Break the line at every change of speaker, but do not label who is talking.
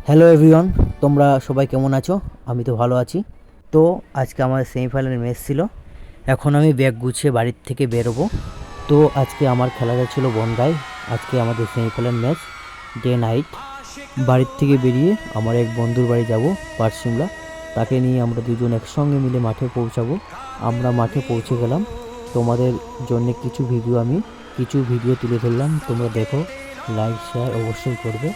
Hello everyone, তোমরা সবাই কেমন আছো? আমি তো ভালো আছি। তো আজকে আমার সেমিফাইনাল ম্যাচ ছিল। এখন আমি ব্যাগ গুছিয়ে বাড়ির থেকে বেরোবো। তো আজকে আমার খেলাটা ছিল বনগাঁয়। আজকে আমাদের সেমিফাইনাল ম্যাচ, ডে নাইট। বাড়ির থেকে বেরিয়ে আমার এক বন্ধুর বাড়ি যাব, পারসিমলা। তাকে নিয়ে আমরা দুজন একসঙ্গে মিলে মাঠে পৌঁছাবো। আমরা মাঠে পৌঁছে গেলাম। তোমাদের জন্য কিছু ভিডিও তুলে ধরলাম। তোমরা দেখো, লাইক শেয়ার অবশ্যই করবে।